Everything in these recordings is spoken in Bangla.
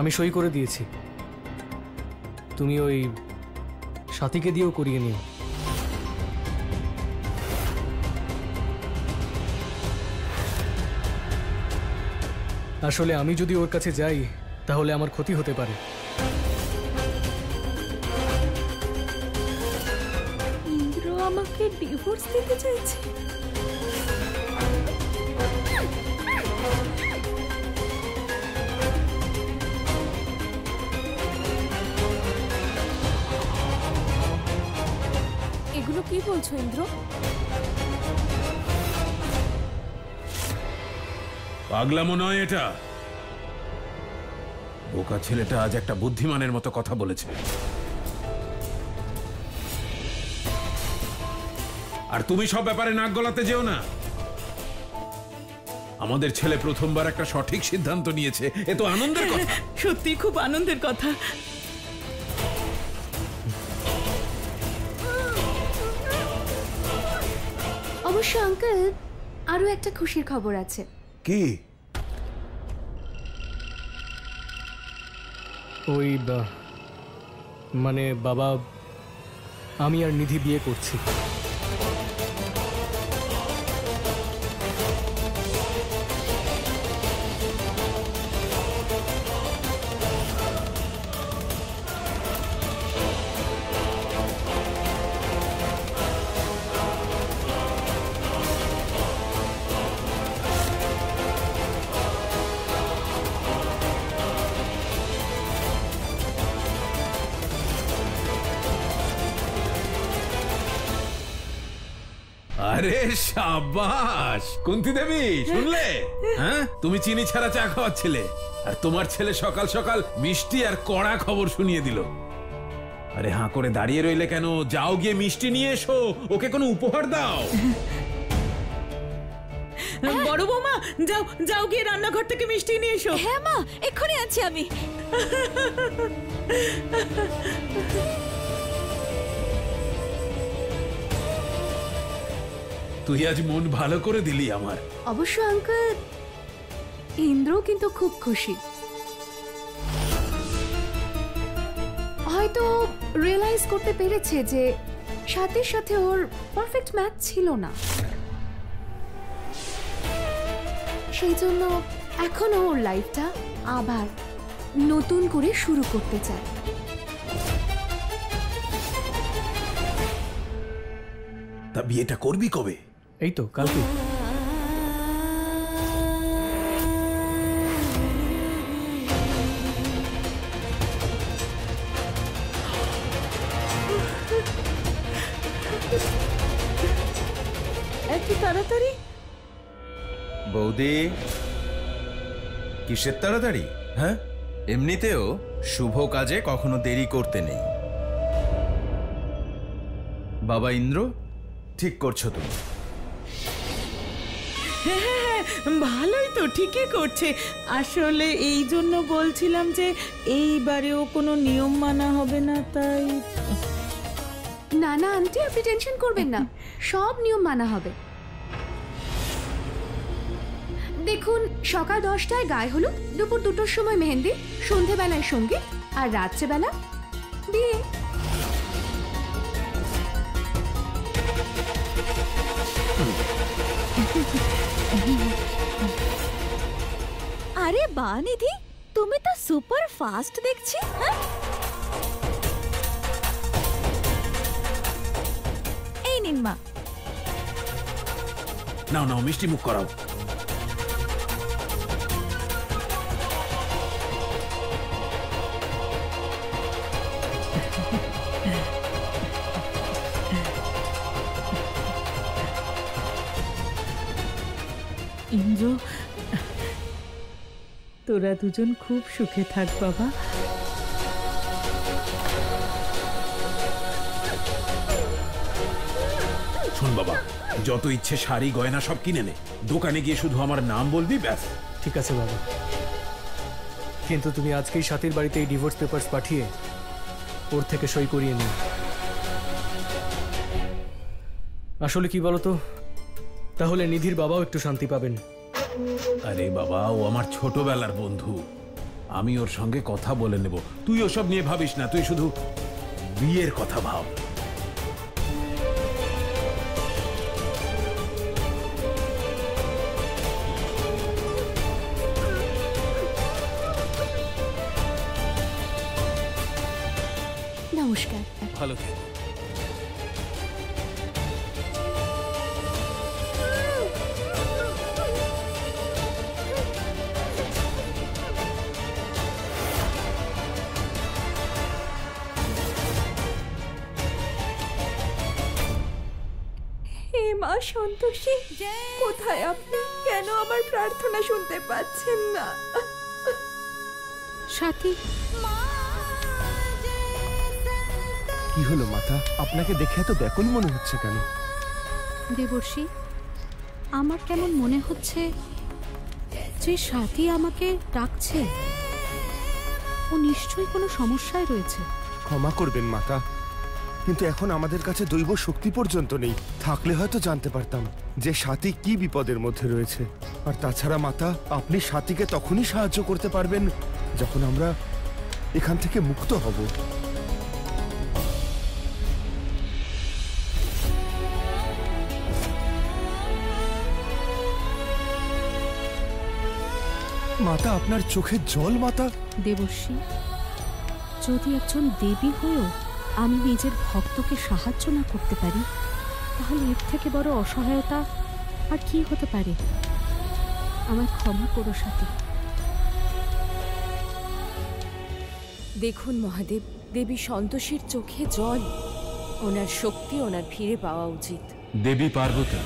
আমি সই করে দিয়েছি, তুমি ওই সাথীকে দিয়েও করিয়ে নিও। আসলে আমি যদি ওর কাছে যাই তাহলে আমার ক্ষতি হতে পারে। ইন্দ্র আমাকে ডিভোর্স দিতে চাইছে। এগুলো কি বলছো ইন্দ্র? পাগলামো নয় এটা। বোকা ছেলেটা আজ একটা বুদ্ধিমানের মতো কথা বলেছে। আর তুমি সব ব্যাপারে নাক গলাতে যেও না। আমাদের ছেলে প্রথমবার একটা সঠিক সিদ্ধান্ত নিয়েছে, এ তো আনন্দের কথা। সত্যি খুব আনন্দের কথা। অবশ্য আঙ্কেল, আরো একটা খুশির খবর আছে। কি? ওই মানে বাবা, আমি আর নিধি বিয়ে করছি। আরে শাবাশ কুন্তি দেবী, শুনলে? হ্যাঁ, তুমি চিনি ছাড়া চা খাওয়াচ্ছিলে, আর তোমার ছেলে সকাল সকাল মিষ্টি আর কড়া খবর শুনিয়ে দিল। আরে হাঁ করে দাঁড়িয়ে রইলে কেন? যাও গিয়ে মিষ্টি নিয়ে এসো, ওকে কোনো উপহার দাও। বড় বৌমা, যাও যাও গিয়ে রান্নাঘর থেকে মিষ্টি নিয়ে এসো। হ্যাঁ মা, এক্ষুনি আছি আমি। তুই আজ মন ভালো করে দিলি আমার। অবশ্য আঙ্কেল, ইন্দ্র কিন্তু খুব খুশি। হয়তো রিয়েলাইজ করতে পেরেছে যে সাথীর সাথে ওর পারফেক্ট ম্যাচ ছিল না, সেই জন্য এখন ওর লাইফটা আবার নতুন করে শুরু করতে চায়। তা বিয়েটা করবি কবে? এই তো কালকে। এত তাড়াতাড়ি? বৌদি, কিসের তাড়াতাড়ি? হ্যাঁ, এমনিতেও শুভ কাজে কখনো দেরি করতে নেই। বাবা ইন্দ্র, ঠিক করছো তুমি। হ্যাঁ, ভালোই তো, ঠিকই করছে। আসলে এই জন্য বলছিলাম যে এইবারেও কোনো নিয়ম মানা হবে না, তাই। না না আন্টি, আপনি টেনশন করবেন না, সব নিয়ম মানা হবে। দেখুন, সকাল 10টায় গায়ে হলুদ, দুপুর 2টোর সময় মেহেন্দি, সন্ধেবেলায় সঙ্গীত, আর রাত্রেবেলা বিয়ে। আরে বা নিধি, তুমি তো সুপার ফাস্ট দেখছি। এই নিন মা। নাও নাও, মিষ্টি মুখ করাও। ইন্দ্র, তোরা দুজন খুব সুখে থাক বাবা। শোন বাবা, যত ইচ্ছে শাড়ি গয়না সব কিনে নে, দোকানে গিয়ে শুধু আমার নাম বলবি, ব্যাস। ঠিক আছে বাবা, কিন্তু তুমি আজকেই সাথীর বাড়িতে এই ডিভোর্স পেপারস পাঠিয়ে ওর থেকে সই করিয়ে নিও। আসলে কি বলতো, তাহলে নিধির বাবাও একটু শান্তি পাবেন। আরে বাবা, ও আমার ছোটবেলার বন্ধু, আমি ওর সঙ্গে কথা বলে নেব। তুই ওসব নিয়ে ভাবিস না, তুই শুধু বিয়ের কথা ভাব। নমস্কার। ভালো থেকো। হে মা সন্তোষী, কোথায় আপনি? কেন আমার প্রার্থনা শুনতে পাচ্ছেন না? সাথী, কি হলো মাতা? আপনাকে দেখে এত ব্যাকুল মনে হচ্ছে কেন? দেবর্ষী, আমার কেমন মনে হচ্ছে যে সাথী আমাকে ডাকছে, ও নিশ্চয়ই কোনো সমস্যায় রয়েছে। ক্ষমা করবেন মাতা, কিন্তু এখন আমাদের কাছে দৈব শক্তি পর্যন্ত নেই। থাকলে হয়তো জানতে পারতাম যে সাথী কি বিপদের মধ্যে রয়েছে। আর তাছাড়া মাতা, আপনি সাথীকে তখনই সাহায্য করতে পারবেন যখন আমরা এখান থেকে মুক্ত হব। মাতা, আপনার চোখে জল মাতা। দেবর্ষী, যদি একজন দেবী হয়েও আমি নিজের ভক্তকে সাহায্য না করতে পারি, তাহলে এর থেকে বড় অসহায়তা আর কি হতে পারে? আমায় ক্ষমা করো সাথী। দেখুন মহাদেব, দেবী সন্তোষীর চোখে জল। ওনার শক্তি ওনার ফিরে পাওয়া উচিত। দেবী পার্বতী,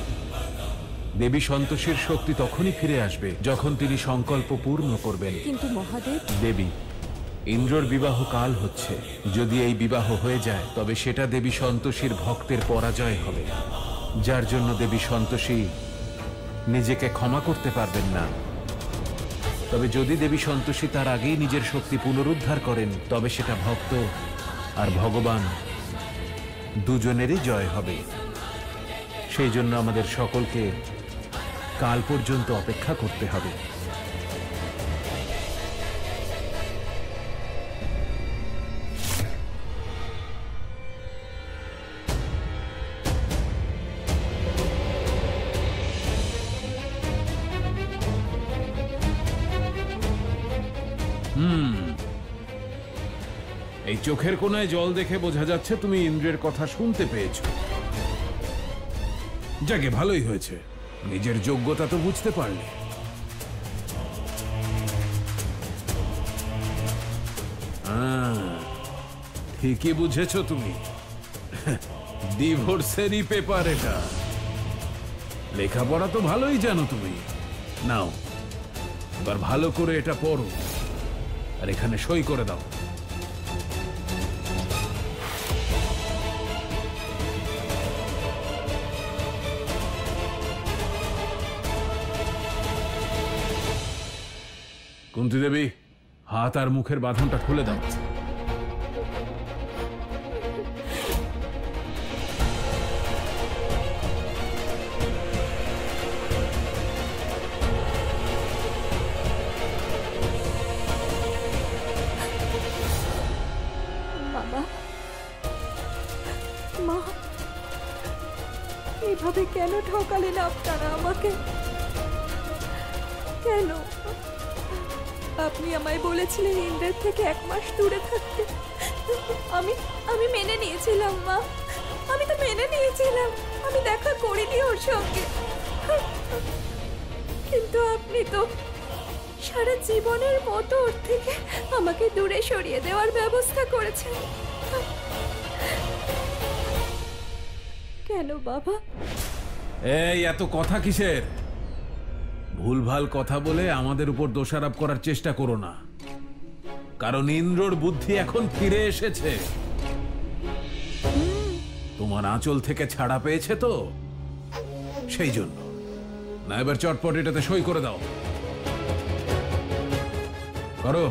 দেবী সন্তোষীর শক্তি তখনই ফিরে আসবে যখন তিনি সংকল্প পূর্ণ করবেন। কিন্তু মহাদেব, দেবী, ইন্দ্রর বিবাহ কাল হচ্ছে। যদি এই বিবাহ হয়ে যায় তবে সেটা দেবী সন্তোষীর ভক্তের পরাজয় হবে, যার জন্য দেবী সন্তোষী নিজেকে ক্ষমা করতে পারবেন না। তবে যদি দেবী সন্তোষী তার আগেই নিজের শক্তি পুনরুদ্ধার করেন, তবে সেটা ভক্ত আর ভগবান দুজনেরই জয় হবে। সেই জন্য আমাদের সকলকে কাল পর্যন্ত অপেক্ষা করতে হবে। এই চোখের কোনায় জল দেখে বোঝা যাচ্ছে তুমি ইন্দ্রের কথা শুনতে পেয়েছো। যাকে ভালোই হয়েছে, নিজের যোগ্যতা তো বুঝতে পারলে। ঠিকই বুঝেছো তুমি, ডিভোর্সেরই পেপার এটা। লেখাপড়া তো ভালোই জানো তুমি। নাও, এবার ভালো করে এটা পড়ো আর এখানে সই করে দাও। কুন্তি দেবী, হাত আর মুখের বাঁধনটা খুলে দাও। বাবা, মা, এভাবে কেন ঠকালেন আপনারা আমাকে? কেন? আপনি আমায় বলেছিলেন ইন্দ্রের থেকে 1 মাস দূরে থাকতে। আমি মেনে নিয়েছিলাম মা, আমি তো মেনে নিয়েছিলাম। আমি দেখা করিনি ওর সঙ্গে, কিন্তু আপনি তো সারা জীবনের মতো ওর থেকে আমাকে দূরে সরিয়ে দেওয়ার ব্যবস্থা করেছেন। কেন বাবা? এই এত কথা কিসের? ভুলভাল কথা বলে আমাদের উপর দোষারোপ করার চেষ্টা করো না, কারণ ইন্দ্রর বুদ্ধি এখন ফিরে এসেছে। তোমার আঁচল থেকে ছাড়া পেয়েছে তো, সেই জন্য। না, এবার চটপট এটাতে সই করে দাও। করো।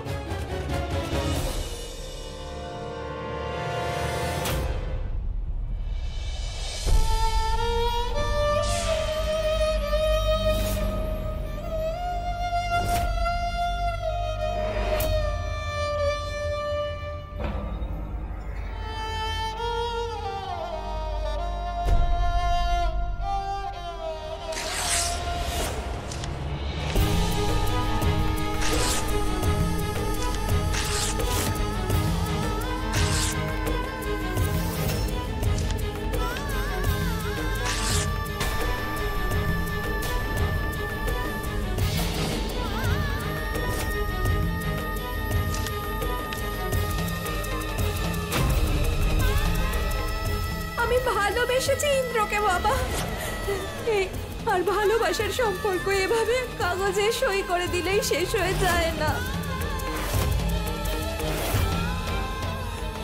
ভালোবেসেছি ইন্দ্রকে বাবা। আর ভালোবাসার সম্পর্ক এভাবে কাগজে সই করে দিলেই শেষ হয়ে যায় না।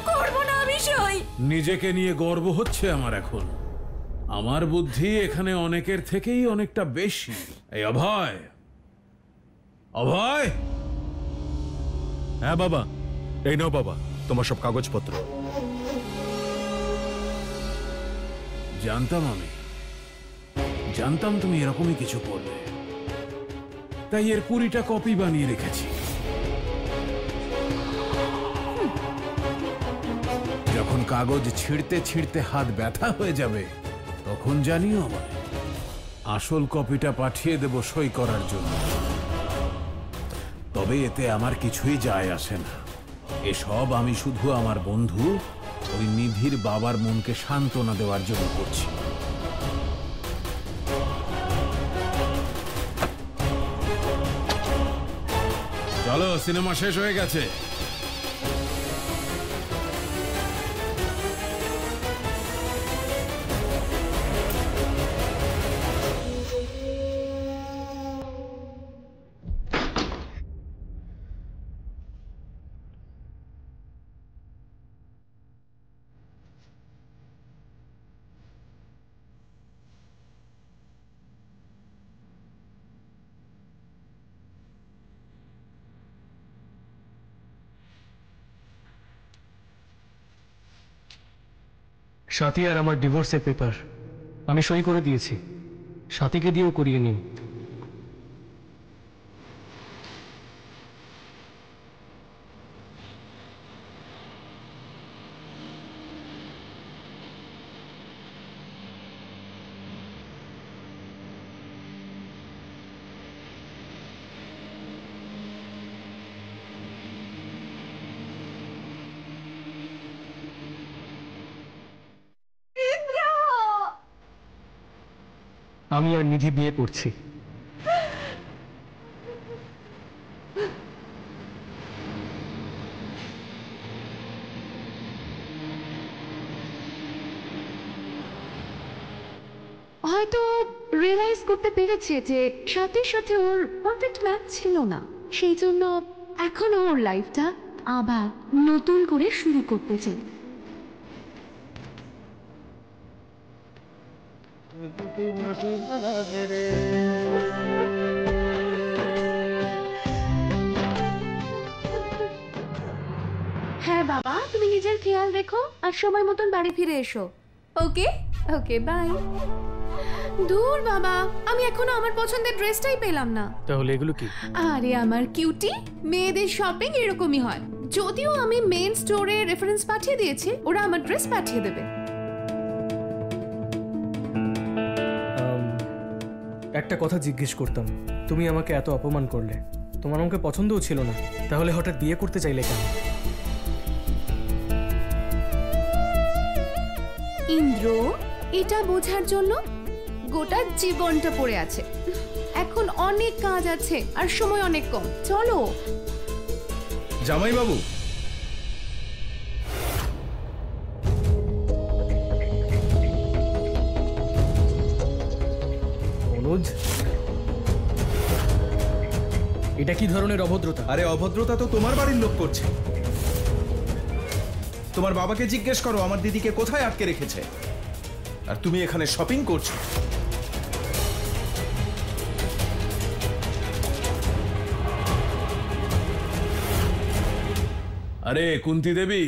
করবো না আমি সই। নিজেকে নিয়ে গর্ব হচ্ছে আমার এখন। আমার বুদ্ধি এখানে অনেকের থেকেই অনেকটা বেশি। এই অভয়, অভয়। হ্যাঁ বাবা, এই নাও বাবা তোমার সব কাগজপত্র। জানতাম তুমি এরকমই কিছু করবে, তাই এর 20টা কপি বানিয়ে রেখেছি। যখন কাগজ ছিঁড়তে ছিঁড়তে হাত ব্যথা হয়ে যাবে তখন জানিও আমায়, আসল কপিটা পাঠিয়ে দেব সই করার জন্য। তবে এতে আমার কিছুই যায় আসে না। এসব আমি শুধু আমার বন্ধু ওই নিধির বাবার মনকে সান্ত্বনা দেওয়ার জন্য করছি। চলো, সিনেমা শেষ হয়ে গেছে। সাথী আর আমার ডিভোর্সের পেপার আমি সই করে দিয়েছি, সাথীকে দিয়েও করিয়ে নিন। আমি আর নিধি বিয়ে করছি। হয়তো রিয়েলাইজ করতে পেরেছে যে সাথীর সাথে ওর পারফেক্ট ম্যাচ ছিল না, সেই জন্য এখন ওর লাইফটা আবার নতুন করে শুরু করতে চাই। হ্যাঁ বাবা, তুমি নিজের খেয়াল রেখো আর সময় মতন বাড়ি ফিরে এসো। ওকে ওকে, বাই। দূর বাবা, আমি এখনো আমার পছন্দের ড্রেসটাই পেলাম না। তাহলে এগুলো কি? আরে আমার কিউটি, মেয়েদের শপিং এরকমই হয়। যদিও আমি মেইন স্টোরে রেফারেন্স পাঠিয়ে দিয়েছি, ওরা আমার ড্রেস পাঠিয়ে দেবে। একটা কথা জিজ্ঞেস করতাম, তুমি আমাকে এত অপমান করলে, তোমার আমাকে পছন্দও ছিল না, তাহলে হঠাৎ বিয়ে করতে চাইলে কেন? ইন্দ্র, এটা বোঝার জন্য গোটা জীবনটা পড়ে আছে। এখন অনেক কাজ আছে আর সময় অনেক কম। চলো। জামাইবাবু, অনুজ, এটা কি ধরনের অভদ্রতা? আরে অভদ্রতা তো তোমার বাড়ির লোক করছে। তোমার বাবাকে জিজ্ঞেস করো আমার দিদিকে কোথায় আটকে রেখেছে, আর তুমি এখানে শপিং করছো। আরে কুন্তি দেবী,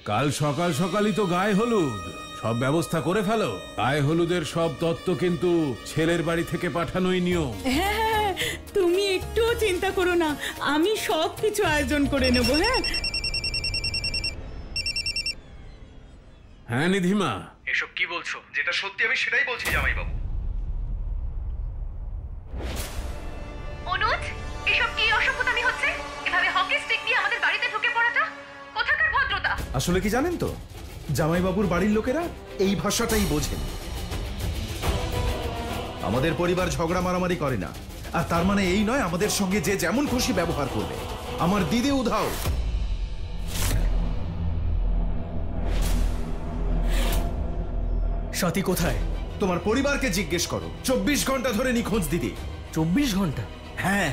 কাল সকাল সকালই তো গায়ে হলুদ, সব ব্যবস্থা করে ফেলো। গায়ে হলুদের সব তত্ত্ব কিন্তু ছেলের বাড়ি থেকে পাঠানোই নিয়ম। হ্যাঁ, তুমি একটুও চিন্তা করো না, আমি সব কিছু আয়োজন করে নেব। হ্যাঁ হ্যাঁ নিধিমা, এসব কি বলছো? যেটা সত্যি আমি সেটাই বলছি জামাইবাবু। অনুজ, এসব কি অসভ্যতামি হচ্ছে? এভাবে হকি স্টিক দিয়ে আমাদের বাড়িতে ঢুকে পড়াটা কোথাকার ভদ্রতা? আসলে কি জানেন তো, জামাইবাবুর বাড়ির লোকেরা এই ভাষাটাই বোঝেন। আমাদের পরিবার ঝগড়া মারামারি করে না, আর তার মানে এই নয় আমাদের সঙ্গে যে যেমন খুশি ব্যবহার করবে। আমার দিদি উধাও। স্বাতী কোথায়? তোমার পরিবারকে জিজ্ঞেস করো। 24 ঘন্টা ধরে নিখোঁজ দিদি। 24 ঘন্টা? হ্যাঁ,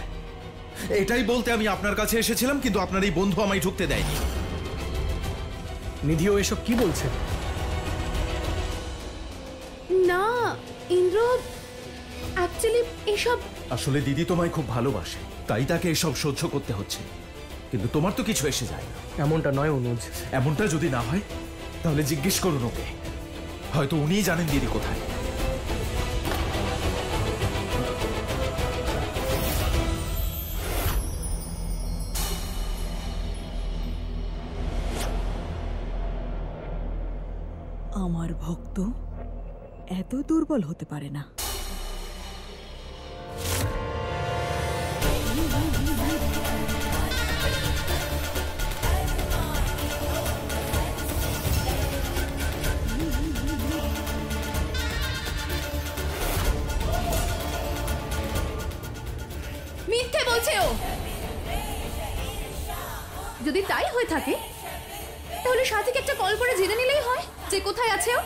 এটাই বলতে আমি আপনার কাছে এসেছিলাম, কিন্তু আপনার এই বন্ধু আমায় ঢুকতে দেয়নি। নিধিও এসব কি বলছে? না ইন্দ্র, অ্যাকচুয়ালি এসব আসলে দিদি তোমায় খুব ভালোবাসে, তাই তাকে এসব সহ্য করতে হচ্ছে, কিন্তু তোমার তো কিছু এসে যায় না। এমনটা নয় অনুজ। এমনটা যদি না হয় তাহলে জিজ্ঞেস করুন ওকে, হয়তো উনিই জানেন দিদি কোথায়। আমার ভক্ত এত দুর্বল হতে পারে না। মিথ্যে বলছে ও। যদি তাই হয়ে থাকে তাহলে সাথীকে একটা কল করে জেনে নিলেই হয় যে কোথায় আছে ও।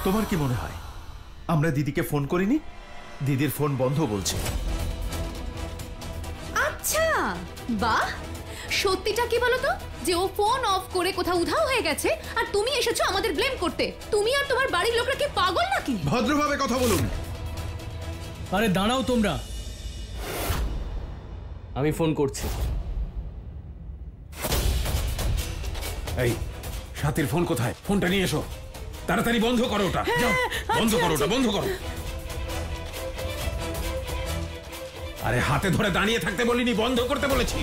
তোমার কি মনে হয় আমরা দিদিকে ফোন করিনি? দিদির ফোন বন্ধ বলছে। আচ্ছা, বাহ, সত্যিটা কি বলো তো, যে ও ফোন অফ করে কোথাও উধাও হয়ে গেছে আর তুমি এসেছো আমাদের ব্লেম করতে। তুমি আর তোমার বাড়ির লোকরা কি পাগল নাকি? ভদ্রভাবে কথা বলুন। আরে দাঁড়াও তোমরা, আমি ফোন করছি। এই সাথীর ফোন কোথায়? ফোনটা নিয়ে এসো, তাড়াতাড়ি বন্ধ করো ওটা। যাও, বন্ধ করো ওটা, বন্ধ করো। আরে হাতে ধরে দাঁড়িয়ে থাকতে বলিনি, বন্ধ করতে বলেছি।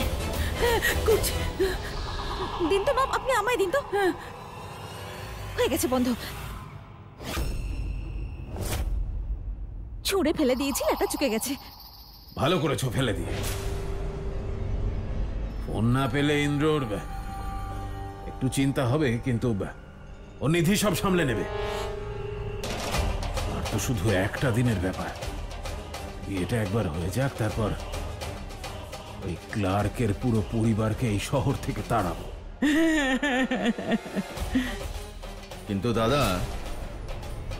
দিন তো মাম, আপনি আমায় দিন তো। হয়ে গেছে বন্ধ। ছুঁড়ে ফেলে দিয়েছি, এটা চুকে গেছে। ভালো করেছো ফেলে দিয়ে। ফোন না পেলে ইন্দ্রর একটু চিন্তা হবে, কিন্তু ও নিধি সব সামলে নেবে। আর তো শুধু একটা দিনের ব্যাপার, এটা একবার হয়ে যাক, তারপর ওই ক্লার্কের পুরো পরিবারকে এই শহর থেকে তাড়াবো। কিন্তু দাদা,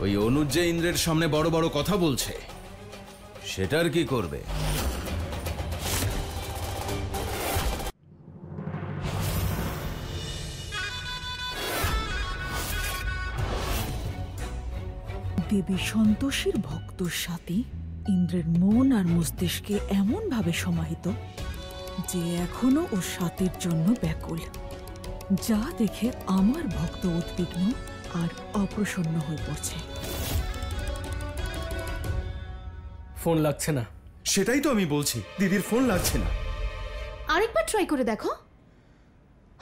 ওই অনুজ যে ইন্দ্রের সামনে বড় বড় কথা বলছে, সেটার কি করবে? দেবী সন্তোষীর ভক্তর সাথে ইন্দ্রের মন আর মস্তিষ্কে এমন ভাবে সমাহিত যে এখনো ওর সাথের জন্য ব্যাকুল, যা দেখে আমার ভক্ত উদ্বিগ্ন আর অপ্রসন্ন হয়ে পড়ছে। ফোন লাগছে না। সেটাই তো আমি বলছি, দিদির ফোন লাগছে না। আরেকবার ট্রাই করে দেখো,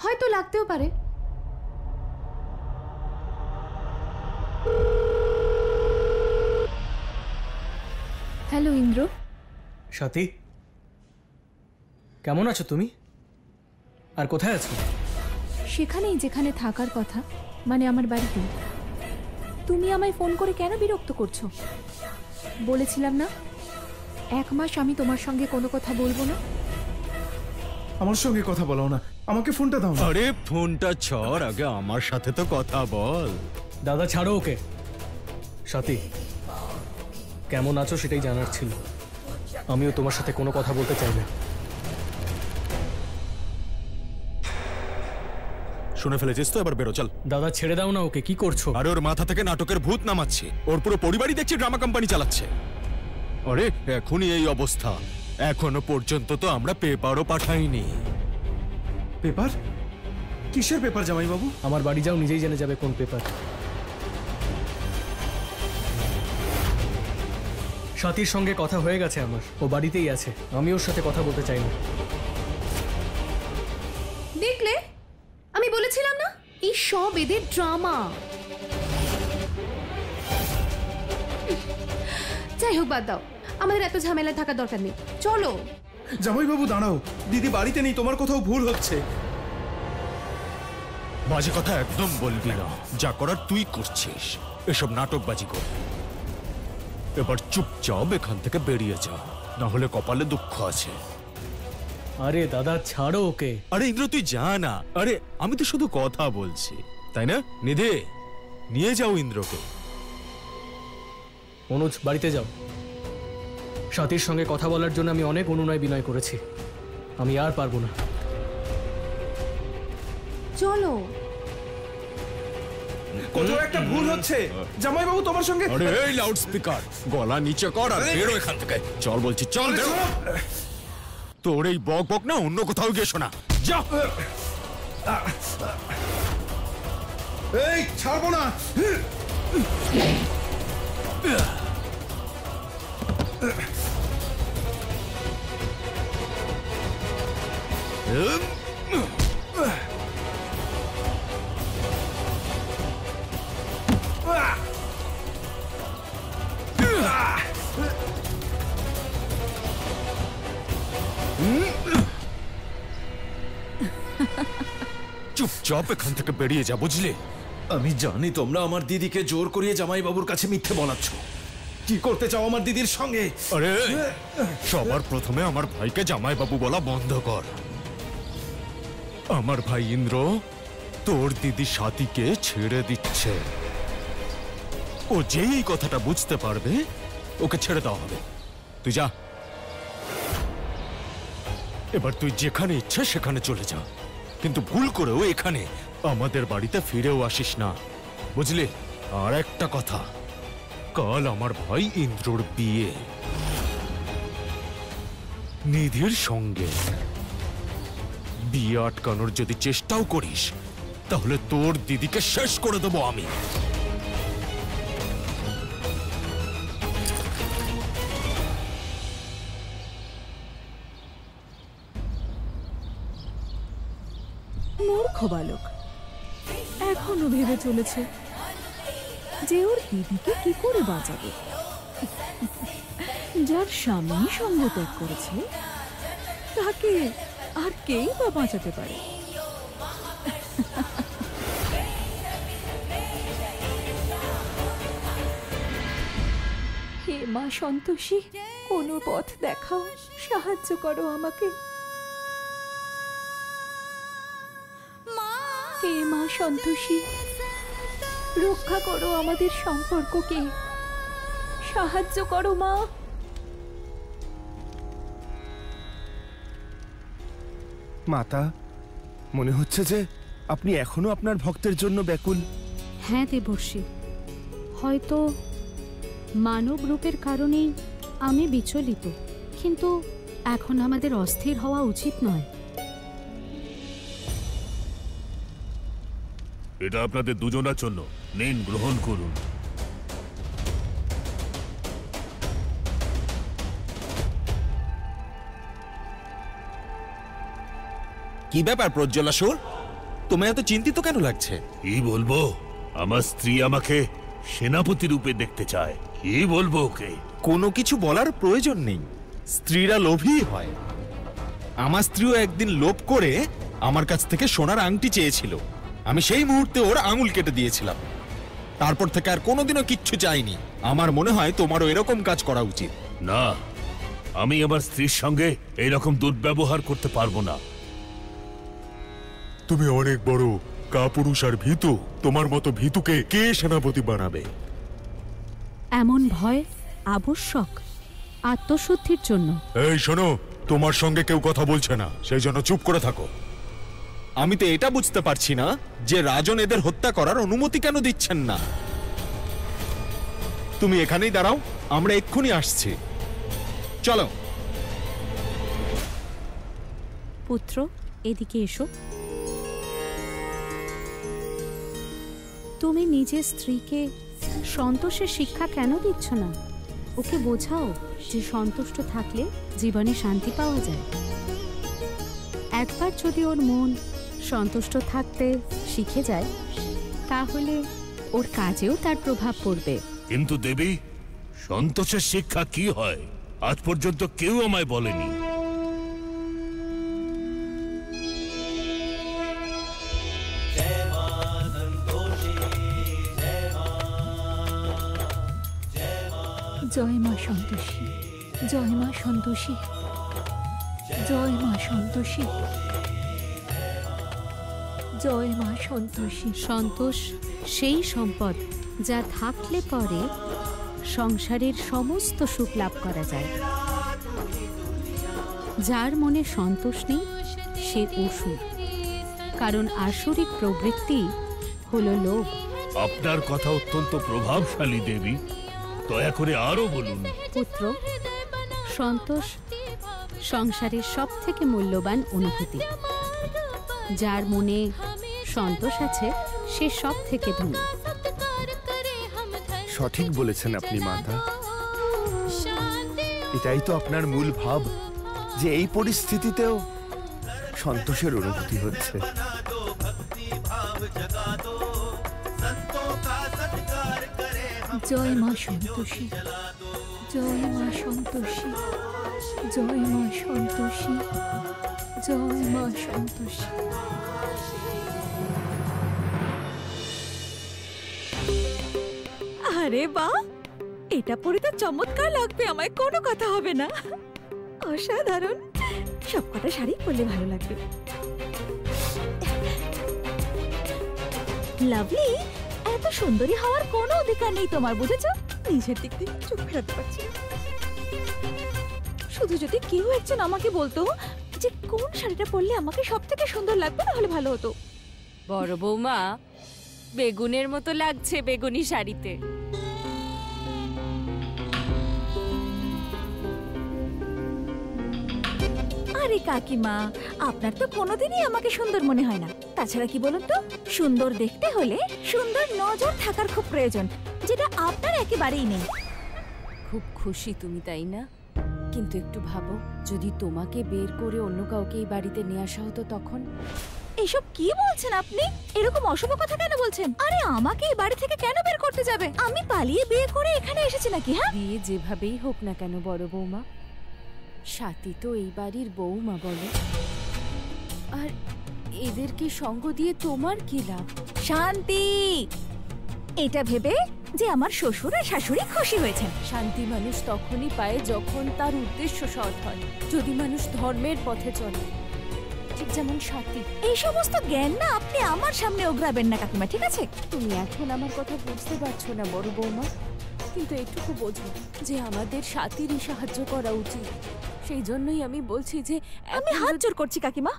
হয়তো লাগতেও পারে। হ্যালো ইন্দ্র। সাথী, কেমন আছো তুমি? আর কোথায় আছো? সেখানেই যেখানে থাকার কথা, মানে আমার বাড়িতে। তুমি আমায় ফোন করে কেন বিরক্ত করছো? বলেছিলাম না 1 মাস আমি তোমার সঙ্গে কোনো কথা বলবো না। আমার সঙ্গে কথা বলো না, আমাকে ফোনটা দাও না। আরে ফোনটা ছড়, আগে আমার সাথে তো কথা বল। দাদা ছাড়ো ওকে। সাথী, কেমন আছো সেটাই জানার ছিল। আমিও তোমার সাথে কোনো কথা বলতে চাই না। শুনে ফেলেছিস তো, এবার বেরো চল। দাদা ছেড়ে দাও না ওকে, কি করছো? আরে ওর মাথা থেকে নাটকের ভূত নামাচ্ছে, ওর পুরো পরিবারই দেখছি ড্রামা কোম্পানি চালাচ্ছে। আরে এখনই এই অবস্থা, এখনো পর্যন্ত তো আমরা পেপারও পাঠাইনি। পেপার? কিসের পেপার জামাই বাবু? আমার বাড়ি যাও, নিজেই জেনে যাবে কোন পেপার। সাথীর সঙ্গে কথা হয়ে গেছে আমার, ও বাড়িতেই আছে। আমি ওর সাথে কথা বলতে চাই না। দেখলে, আমি বলেছিলাম না এই সব এদের ড্রামা। যাই হোক, বাদ দাও, আমাদের এত ঝামেলা থাকার দরকার নেই, চলো। জামাই বাবু দাঁড়াও, দিদি বাড়িতে নেই, তোমার কোথাও ভুল হচ্ছে। বাজে কথা একদম বলবি না, যা করার তুই করছিস। এসব নাটকবাজি কর। এবার চুপচাপ এখান থেকে বেরিয়ে যা, না হলে কপালে দুঃখ আছে। আরে দাদা ছাড়ো ওকে। আরে ইন্দ্র তুই যা না। আরে আমি তো শুধু কথা বলছি, তাই না? নিধি, নিয়ে যাও ইন্দ্রকে। অনুজ, বাড়িতে যাও। সাথীর সঙ্গে কথা বলার জন্য আমি অনেক অনুনয় বিনয় করেছি, আমি আর পারবো না। চলো। কোথাও একটা ভুল হচ্ছে। জামাইবাবু তোমার সঙ্গে। আরে এই লাউড স্পিকার, গলা নিচে কর আর বেরো এখান থেকে। চল বলছি, চল বেরো। তোর এই বক বক না অন্য কোথাও গিয়ে শোনা। যা। এই ছাড়বো না। চুপচাপ এখান থেকে বেরিয়ে যা, বুঝলে? আমি জানি তোমরা আমার দিদিকে জোর করিয়ে জামাইবাবুর কাছে মিথ্যে বলাচ্ছ। কি করতে চাও আমার দিদির সঙ্গে? আরে সবার প্রথমে আমার ভাইকে জামাইবাবু বলা বন্ধ কর। আমার ভাই ইন্দ্র তোর দিদি সাথীকে ছেড়ে দিচ্ছে। ও যেই এই কথাটা বুঝতে পারবে ওকে ছেড়ে দেওয়া হবে। তুই যা, এবার তুই যেখানে ইচ্ছা সেখানে চলে যা, কিন্তু ভুল করেও এখানে আমাদের বাড়িতে ফিরেও আসিস না, বুঝলি? আর একটা কথা, কাল আমার ভাই ইন্দ্রর বিয়ে নিধির সঙ্গে। বিয়ে আটকানোর যদি চেষ্টাও করিস তাহলে তোর দিদিকে শেষ করে দেবো আমি। মূর্খ বালক এখনো ভেবে চলেছে যে ওর দিদিকে কি করে বাঁচাবে। যার স্বামী সঙ্গ ত্যাগ করেছে তাকে আর কেই বা বাঁচাতে পারে? হে মা সন্তোষী, কোনো পথ দেখাও, সাহায্য করো আমাকে। হে মা সন্তোষী, রক্ষা করো আমাদের সম্পর্ককে, সাহায্য করো মা। মাতা, মনে হচ্ছে যে আপনি এখনো আপনার ভক্তের জন্য ব্যাকুল। হ্যাঁ দেবর্ষী, হয়তো মানব রূপের কারণেই আমি বিচলিত, কিন্তু এখন আমাদের অস্থির হওয়া উচিত নয়। এটা আপনাদের দুজনের জন্য, নিন, গ্রহণ করুন। কি ব্যাপার প্রজ্জ্বলাসুর, তোমায় এত চিন্তিত কেন লাগছে? কি বলবো, আমার স্ত্রী আমাকে সেনাপতি রূপে দেখতে চায়। কি বলবো ওকে? কোনো কিছু বলার প্রয়োজন নেই, স্ত্রীরা লোভী হয়। আমার স্ত্রীও একদিন লোভ করে আমার কাছ থেকে সোনার আংটি চেয়েছিল, আমি সেই মুহূর্তে ওর আঙুল কেটে দিয়েছিলাম। তারপর থেকে আর কোনোদিনও কিচ্ছু চাইনি। আমার মনে হয় তোমারও এরকম কাজ করা উচিত। না, আমি আমার স্ত্রীর সঙ্গে এইরকম দুর্ব্যবহার করতে পারবো না। তুমি অনেক বড় কাপুরুষ আর ভীতু, তোমার মতো ভীতুকে কে সেনাপতি বানাবে? এমন ভয় আবশ্যক আত্মশুদ্ধির জন্য। এই শোনো, তোমার সঙ্গে কেউ কথা বলছে না, সেই জন্য চুপ করে থাকো। আমি তো এটা বুঝতে পারছি না যে রাজন এদের হত্যা করার অনুমতি কেন দিচ্ছেন না। তুমি এখানেই দাঁড়াও, আমরা এক্ষুনি আসছি। চলো। পুত্র, এদিকে এসো। তুমি নিজের স্ত্রীকে সন্তোষের শিক্ষা কেন দিচ্ছ না? ওকে বোঝাও যে সন্তুষ্ট থাকলে জীবনে শান্তি পাওয়া যায়। একবার যদি ওর মন সন্তুষ্ট থাকতে শিখে যায় তাহলে ওর কাজেও তার প্রভাব পড়বে। কিন্তু দেবী, সন্তোষের শিক্ষা কি হয় আজ পর্যন্ত কেউ আমায় বলেনি। জয় মা সন্তোষী, জয় মা সন্তোষী, জয় মা সন্তোষী, জয় মা সন্তোষী। সন্তোষ সেই সম্পদ যা থাকলে পরে সংসারের সমস্ত সুখ লাভ করা যায়। যার মনে সন্তোষ নেই সে অসুর, কারণ আসরিক প্রবৃত্তি হলো লোভ। আপনার কথা অত্যন্ত প্রভাবশালী দেবী, দয়া করে আরো বলুন। পুত্র, সন্তোষ সংসারের সব থেকে মূল্যবান অনুভূতি। যার মনে সন্তোষ আছে সে সব থেকে ধনী। সঠিক বলেছেন আপনি মাতা। এটাই তো আপনার মূল ভাব, যে এই পরিস্থিতিতেও সন্তোষের অনুভূতি হচ্ছে। জয় মা সন্তোষী, জয় মা সন্তোষী, জয় মা সন্তোষী, জয় মা সন্তোষী। আরে বাহ, এটা পরে তো চমৎকার লাগবে আমায়, কোনো কথা হবে না। অসাধারণ, সব কটা শাড়ি পরলে ভালো লাগবে। লাভলি, এত সুন্দরী হওয়ার কোনো অধিকার নেই তোমার, বুঝেছো? নিজের দিক থেকে চোখ ফেরাতে পারছি না। শুধু যদি কেউ একজন আমাকে বলতো যে কোন শাড়িটা পরলে আমাকে সব থেকে সুন্দর লাগবে, তাহলে ভালো হতো। বড় বৌমা, বেগুনের মতো লাগছে বেগুনি শাড়িতে। আরে কাকিমা, আপনার তো কোনোদিনই আমাকে সুন্দর মনে হয় না। তাছাড়া কি বলুন তো, সুন্দর দেখতে হলে সুন্দর নজর থাকার খুব প্রয়োজন, যেটা আপনার একেবারেই নেই। খুব খুশি তুমি, তাই না? কিন্তু একটু ভাবো, যদি তোমাকে বের করে অন্য কাউকে এই বাড়িতে নিয়ে আসা হতো তখন? এসব কি বলছেন আপনি? এরকম অশুভ কথা কেন বলছেন? আরে আমাকে এই বাড়ি থেকে কেন বের করতে যাবে? আমি পালিয়ে বিয়ে করে এখানে এসেছি নাকি? হ্যাঁ, বিয়ে যেভাবেই হোক না কেন বড় বৌমা, স্বাতী তো এই বাড়ির বৌমা, বলো। আর এদেরকে সঙ্গ দিয়ে তোমার কি লাভ? শান্তি, এটা ভেবে যে আমার শ্বশুর আর শাশুড়ি খুশি হয়েছেন। শান্তি মানুষ তখনই পায় যখন তার উদ্দেশ্য সৎ হয়, যদি মানুষ ধর্মের পথে চলে, ঠিক যেমন স্বাতী। এই সমস্ত জ্ঞান না আপনি আমার সামনে ওগরাবেন না কাকিমা, ঠিক আছে? তুমি এখন আমার কথা বুঝতে পারছো না বড় বৌমা, কিন্তু এটুকু বোঝো যে আমাদের স্বাতীরই সাহায্য করা উচিত। সেই জন্যই আমি বলছি যে আমি হাত জোর করছি কাকিমা,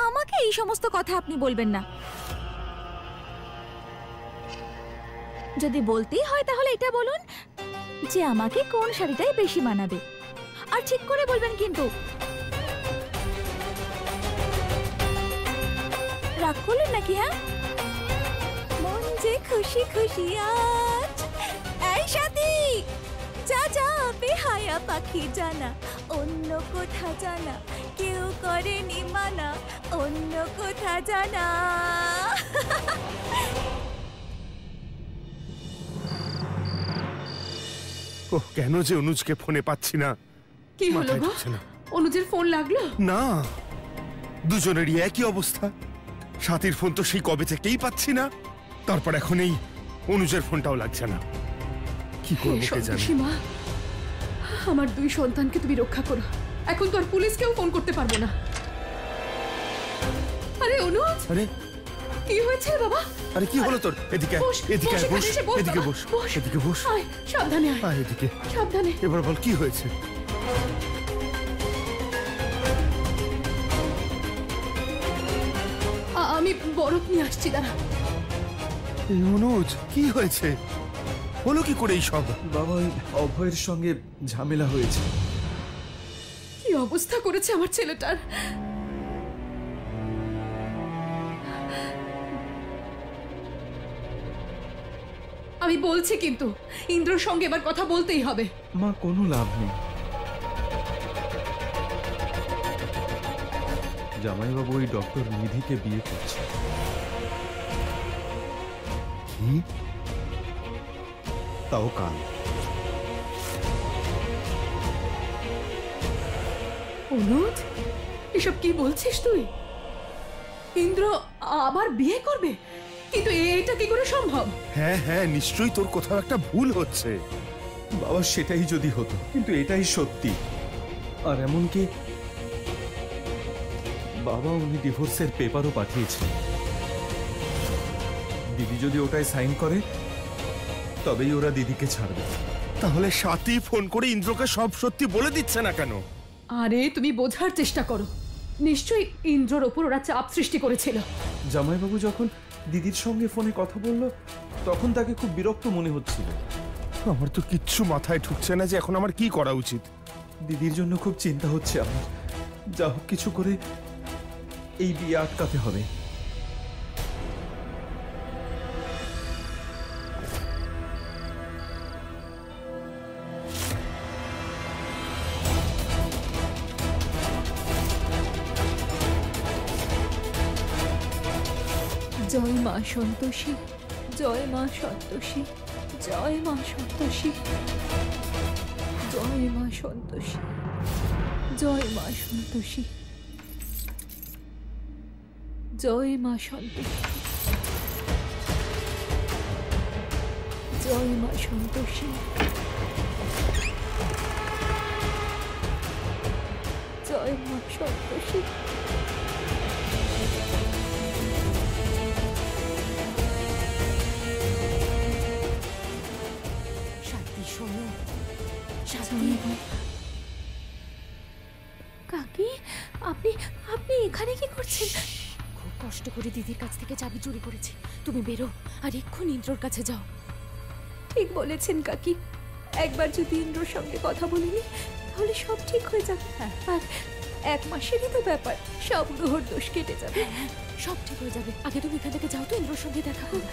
আমাকে এই সমস্ত কথা আপনি বলবেন না। যদি বলতেই হয় তাহলে এটা বলুন যে আমাকে কোন শাড়িটাই বেশি মানাবে, আর ঠিক করে বলবেন কিন্তু। রাগ করলেন নাকি? হ্যাঁ, মন যে খুশি খুশি আজ। এই সাথী, যা যা বেহায়া পাখি জানা, অন্য কোথা জানা, কেউ করেনি মানা, অন্য কোথা জানা। ওহ, কেন যে অনুজকে ফোনে পাচ্ছি না। কি হলো মাথায় গো? ঢুকছে না। অনুজের ফোন লাগলো না, দুজনেরই একই অবস্থা। সাথীর ফোন তো সেই কবে থেকেই পাচ্ছি না, তারপর এখন এই অনুজের ফোনটাও লাগছে না। কি করবো কে জানে। সীমা, আমার দুই সন্তানকে তুমি রক্ষা করো, এখন তো আর পুলিশকেও ফোন করতে পারবো না। আরে অনুজ, আরে কি হয়েছে বাবা? আরে কি হলো তোর? এদিকে আয়, এদিকে আয়, বস, এদিকে বস, এদিকে বস। আয়, সাবধানে আয়। আয় এদিকে, সাবধানে। এবার বল কি হয়েছে? আমি বরফ নিয়ে আসছি, দাঁড়া। অনুজ, কি হয়েছে? হলো কি করে এই সব? বাবা, অভয়ের সঙ্গে ঝামেলা হয়েছে। কি অবস্থা করেছে আমার ছেলেটার। আমি বলছি কিন্তু ইন্দ্রর সঙ্গে এবার কথা বলতেই হবে। মা, কোনো লাভ নেই। জামাইবাবু ওই ডক্টর নিধিকে বিয়ে করছে। কি? তাও কাল। অনুজ, এসব কি বলছিস তুই? ইন্দ্র আবার বিয়ে করবে? কিন্তু এটা কি করে সম্ভব? হ্যাঁ হ্যাঁ, নিশ্চয়ই তোর কোথাও একটা ভুল হচ্ছে। বাবা, সেটাই যদি হতো, কিন্তু এটাই সত্যি। আর এমনকি বাবা উনি ডিভোর্সের পেপারও পাঠিয়েছেন। দিদি যদি ওটায় সাইন করে তবেই ওরা দিদিকে ছাড়বে। তাহলে সাথী ফোন করে ইন্দ্রকে সব সত্যি বলে দিচ্ছে না কেন? আরে তুমি বোঝার চেষ্টা করো, নিশ্চয়ই ইন্দ্রর ওপর ওরা চাপ সৃষ্টি করেছিল। জামাইবাবু যখন দিদির সঙ্গে ফোনে কথা বলল তখন তাকে খুব বিরক্ত মনে হচ্ছিল। আমার তো কিচ্ছু মাথায় ঢুকছে না যে এখন আমার কি করা উচিত। দিদির জন্য খুব চিন্তা হচ্ছে আমার। যা হোক কিছু করে এই বিয়ে আটকাতে হবে। জয় মা সন্তোষী, জয় মা সন্তোষী, জয় মা সন্তোষী, জয় মা সন্তোষী, জয় মা সন্তোষী, জয় মা সন্তোষী, জয় মা সন্তোষী, জয় মা সন্তোষী। কাকি, আপনি আপনি এখানে কি করছেন? খুব কষ্ট করে দিদির কাছ থেকে চাবি চুরি করেছি। তুমি বেরো আর এক্ষুনি ইন্দ্রর কাছে যাও। ঠিক বলেছেন কাকি, একবার যদি ইন্দ্রর সঙ্গে কথা বলিনি তাহলে সব ঠিক হয়ে যাবে। আর 1 মাসেরই তো ব্যাপার, সব গ্রহর দোষ কেটে যাবে। সব ঠিক হয়ে যাবে। আগে তুমি এখান থেকে যাও তো, ইন্দ্রর সঙ্গে দেখা হোক।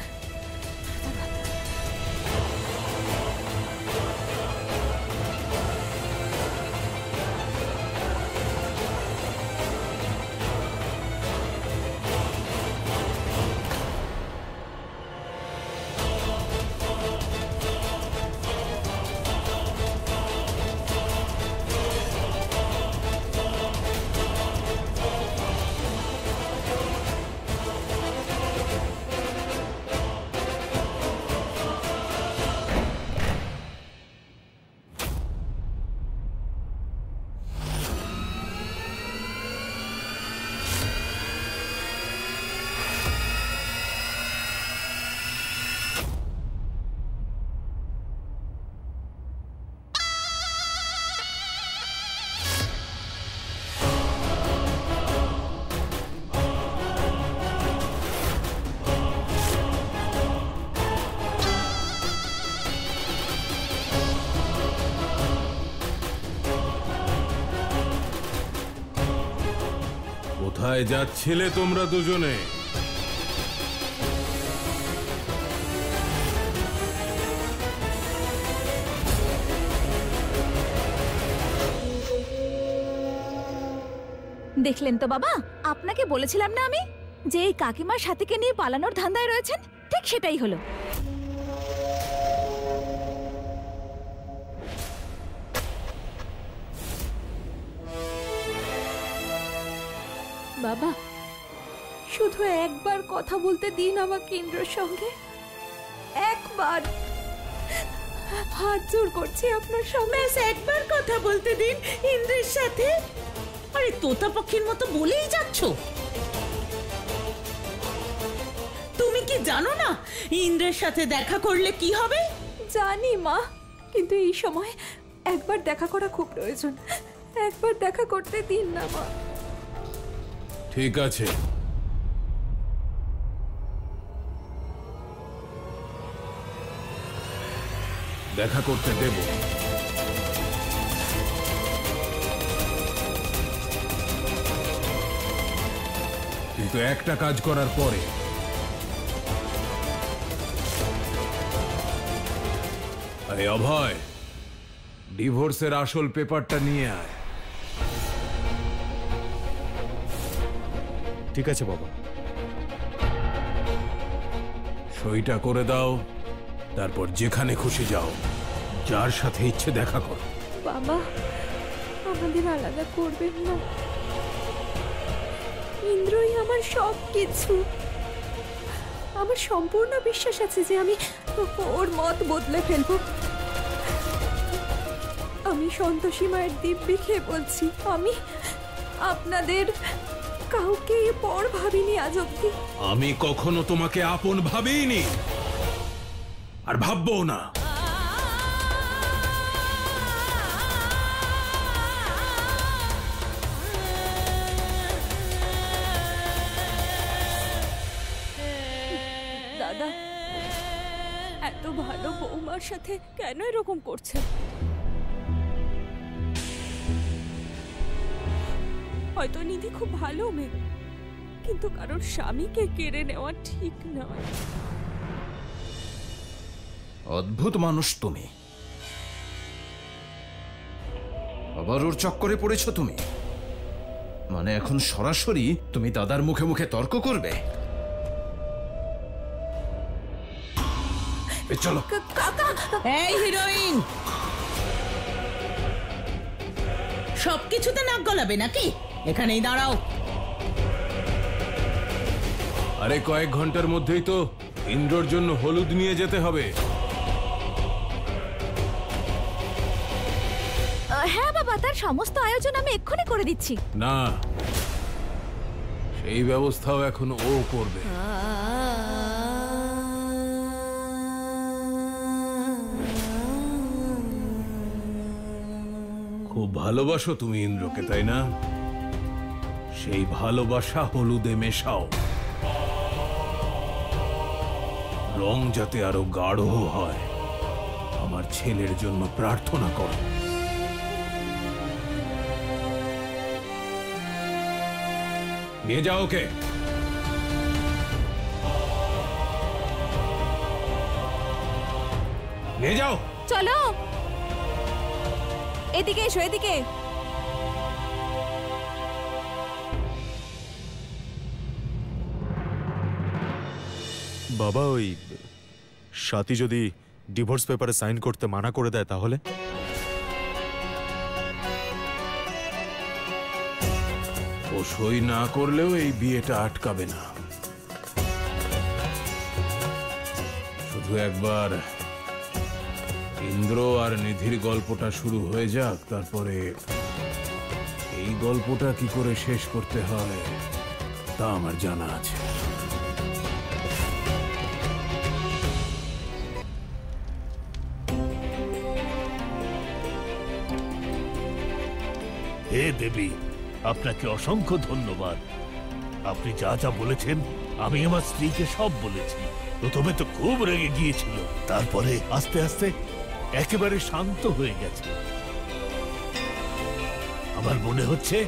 কোথায় যাচ্ছিলে তোমরা দুজনে? দেখলেন তো বাবা, আপনাকে বলেছিলাম না আমি যে এই কাকিমার সাথীকে নিয়ে পালানোর ধান্দায় রয়েছেন? ঠিক সেটাই হলো। বাবা, শুধু একবার কথা বলতে দিন আমাকে ইন্দ্রর সঙ্গে। একবার হাত জোর করছি আপনার সামনে, একবার কথা বলতে দিন ইন্দ্রের সাথে। আরে তোতা পাখির মতো বলেই যাচ্ছ। তুমি কি জানো না ইন্দ্রের সাথে দেখা করলে কি হবে? জানি মা, কিন্তু এই সময় একবার দেখা করা খুব প্রয়োজন। একবার দেখা করতে দিন না মা। ঠিক আছে, দেখা করতে দেব। কিন্তু একটা কাজ করার পরে। আরে অভয়, ডিভোর্সের আসল পেপারটা নিয়ে আয়। ঠিক আছে বাবা। সইটা করে দাও, তারপর যেখানে খুশি যাও, যার সাথে ইচ্ছে দেখা করো। বাবা, আমাদের আলাদা করবেন না। ইন্দ্রই আমার সব কিছু। আমার সম্পূর্ণ বিশ্বাস আছে যে আমি ওর মত বদলে ফেলবো। আমি সন্তোষী মায়ের দিব্যি খেয়ে বলছি, আমি আপনাদের কাউকে পর ভাবিনি আজ অব্দি। আমি কখনো তোমাকে আপন ভাবিনি, আর ভাববো না। দাদা এত ভালো বৌমার সাথে কেন এরকম করছে? হয়তো নিধি খুব ভালো মেয়ে, কিন্তু কারোর স্বামীকে কেড়ে নেওয়া ঠিক নয়। অদ্ভুত মানুষ তুমি। আবার ওর চক্করে পড়েছো তুমি? মানে এখন সরাসরি তুমি দাদার মুখে মুখে তর্ক করবে? চলো। এই হিরোইন, সবকিছুতে নাক গলাবে নাকি? এখানেই দাঁড়াও। আরে কয়েক ঘন্টার মধ্যেই তো ইন্দ্রর জন্য হলুদ নিয়ে যেতে হবে। হ্যাঁ বাবা, তার সমস্ত আয়োজন আমি এক্ষুনি করে দিচ্ছি। না, সেই ব্যবস্থাও এখন ও করবে। খুব ভালোবাসো তুমি ইন্দ্রকে, তাই না? সেই ভালোবাসা হলুদে মেশাও, রং যাতে আরো গাঢ় হয়। আমার ছেলের জন্য প্রার্থনা করো। নিয়ে যাও ওকে। নিয়ে যাও। চলো, এদিকে এসো, এদিকে। বাবা, ওই সাথী যদি ডিভোর্স পেপারে সাইন করতে মানা করে দেয় তাহলে? ও সই না করলেও এই বিয়েটা আটকাবে না। শুধু একবার ইন্দ্র আর নিধির গল্পটা শুরু হয়ে যাক, তারপরে এই গল্পটা কি করে শেষ করতে হয় তা আমার জানা আছে। হে দেবী, আপনাকে অসংখ্য ধন্যবাদ। আপনি যা যা বলেছেন আমি আমার স্ত্রীকে সব বলেছি। প্রথমে তো খুব রেগে গিয়েছিল, তারপরে আস্তে আস্তে একেবারে শান্ত হয়ে গেছে। আমার মনে হচ্ছে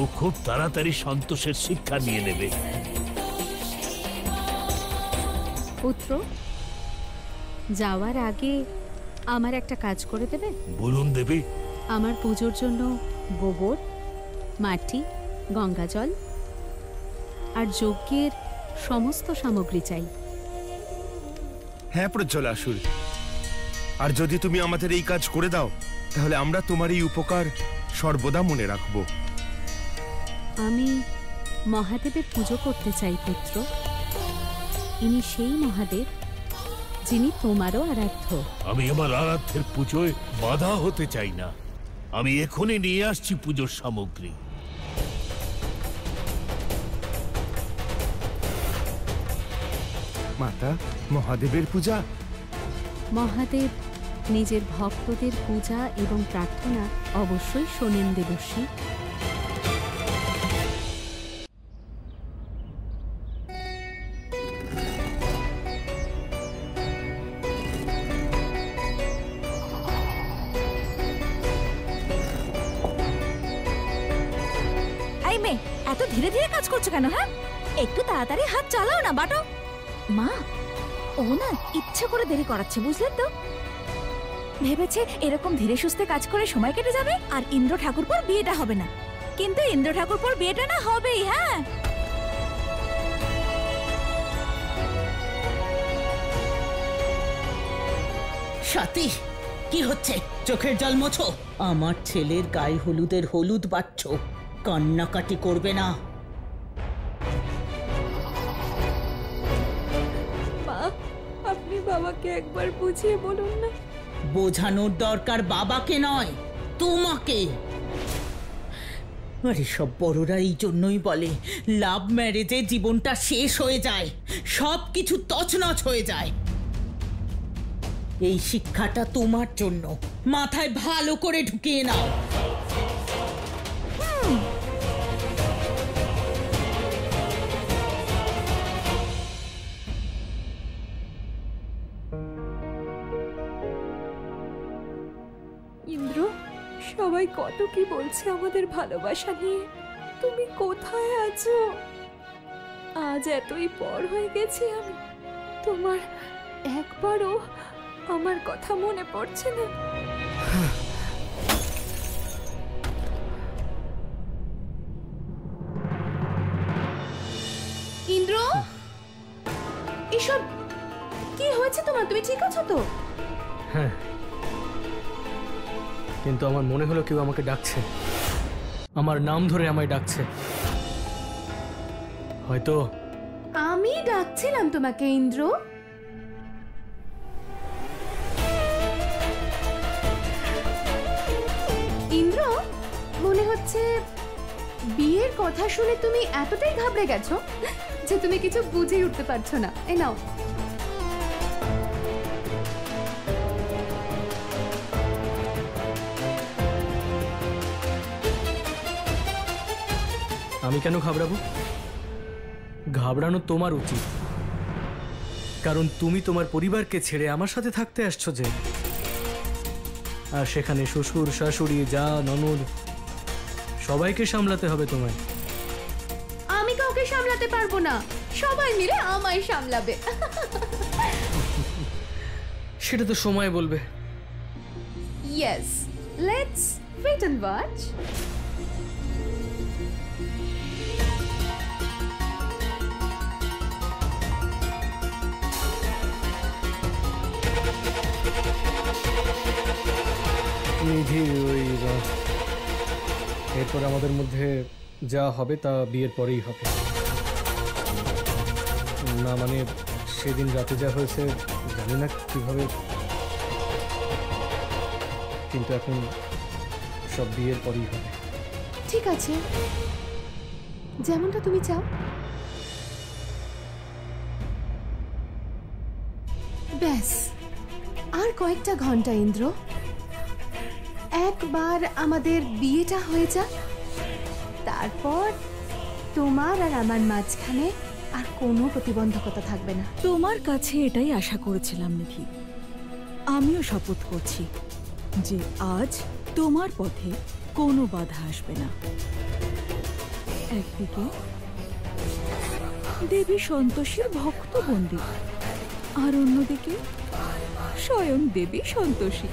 ও খুব তাড়াতাড়ি সন্তোষের শিক্ষা নিয়ে নেবে। পুত্র, যাওয়ার আগে আমার একটা কাজ করে দেবে? বলুন দেবী। আমার পুজোর জন্য গোবর, মাটি, গঙ্গাজল আর যজ্ঞের সমস্ত সামগ্রী চাই। হ্যাঁ প্রজ্জ্বলাসুর, আর যদি তুমি আমাদের এই কাজ করে দাও তাহলে আমরা তোমার এই উপকার সর্বদা মনে রাখব। আমি মহাদেবের পুজো করতে চাই পুত্র। ইনি সেই মহাদেব যিনি তোমারও আরাধ্য। আমি আমার আরাধ্যের পুজোয় বাধা হতে চাই না। আমি এখনই নিয়ে আসছি পুজোর সামগ্রী। মাতা, মহাদেবের পূজা? মহাদেব নিজের ভক্তদের পূজা এবং প্রার্থনা অবশ্যই শোনেন দেবশ্রী। এত ধীরে ধীরে কাজ করছো কেন? হ্যাঁ, একটু তাড়াতাড়ি হাত চালাও না বাটো। মা, ও না ইচ্ছে করে দেরি করাচ্ছে, বুঝলেন তো? ভেবেছে এরকম ধীরে সুস্থে কাজ করে সময় কেটে যাবে আর ইন্দ্র ঠাকুরপোর বিয়েটা হবে না। কিন্তু ইন্দ্র ঠাকুরপোর বিয়েটা না হবেই। হ্যাঁ, সাথী, কি হচ্ছে? চোখের জল মোছো। আমার ছেলের গায়ে হলুদের হলুদ বাচ্চ, কান্নাকাটি করবে না। মা, আপনি বাবাকে একবার বুঝিয়ে বলুন না। বোঝানোর দরকার বাবাকে নয়, তোমাকে। আরে সব বড়রা এই জন্যই বলে লাভ ম্যারেজে জীবনটা শেষ হয়ে যায়, সব কিছু তছনছ হয়ে যায়। এই শিক্ষাটা তোমার জন্য, মাথায় ভালো করে ঢুকিয়ে নাও। ইন্দ্র, সবাই কত কি বলছে আমাদের ভালোবাসা নিয়ে, তুমি কোথায় আছো? আজ এতই পর হয়ে গেছি আমি, তোমার একবারও আমার কথা মনে পড়ছে না? ইন্দ্র, এসব কি হয়েছে তোমার? তুমি ঠিক আছো তো? হ্যাঁ, কিন্তু আমার মনে হলো কেউ আমাকে ডাকছে, আমার নাম ধরে আমায় ডাকছে। হয়তো আমি ডাকছিলাম তোমাকে ইন্দ্র। ইন্দ্র, মনে হচ্ছে বিয়ের কথা শুনে তুমি এতটাই ঘাবড়ে গেছো যে তুমি কিছু বুঝেই উঠতে পারছো না। এই নাও। আমি কেন ঘাবড়াবো? ঘাবড়ানো তোমার উচিত, কারণ তুমি তোমার পরিবারকে ছেড়ে আমার সাথে থাকতে আসছো যে, আর সেখানে শ্বশুর শাশুড়ি যা ননদ সবাইকে সামলাতে হবে তোমায়। আমি কাউকে সামলাতে পারবো না, সবাই মিলে আমায় সামলাবে। সেটা তো সময় বলবে। Yes, let's wait and watch. নিধি, ওই এরপর আমাদের মধ্যে যা হবে তা বিয়ের পরেই হবে। না মানে সেদিন রাতে যা হয়েছে জানি না কিভাবে, কিন্তু এখন সব বিয়ের পরেই হবে। ঠিক আছে, যেমনটা তুমি চাও। ব্যাস আর কয়েকটা ঘন্টা ইন্দ্র, একবার আমাদের বিয়েটা হয়ে যাক, তারপর তোমার আর আমার মাঝখানে আর কোনো প্রতিবন্ধকতা থাকবে না। তোমার কাছে এটাই আশা করেছিলাম নিধি। আমিও শপথ করছি যে আজ তোমার পথে কোনো বাধা আসবে না। একদিকে দেবী সন্তোষীর ভক্ত বন্দী, আর অন্যদিকে স্বয়ং দেবী সন্তোষী।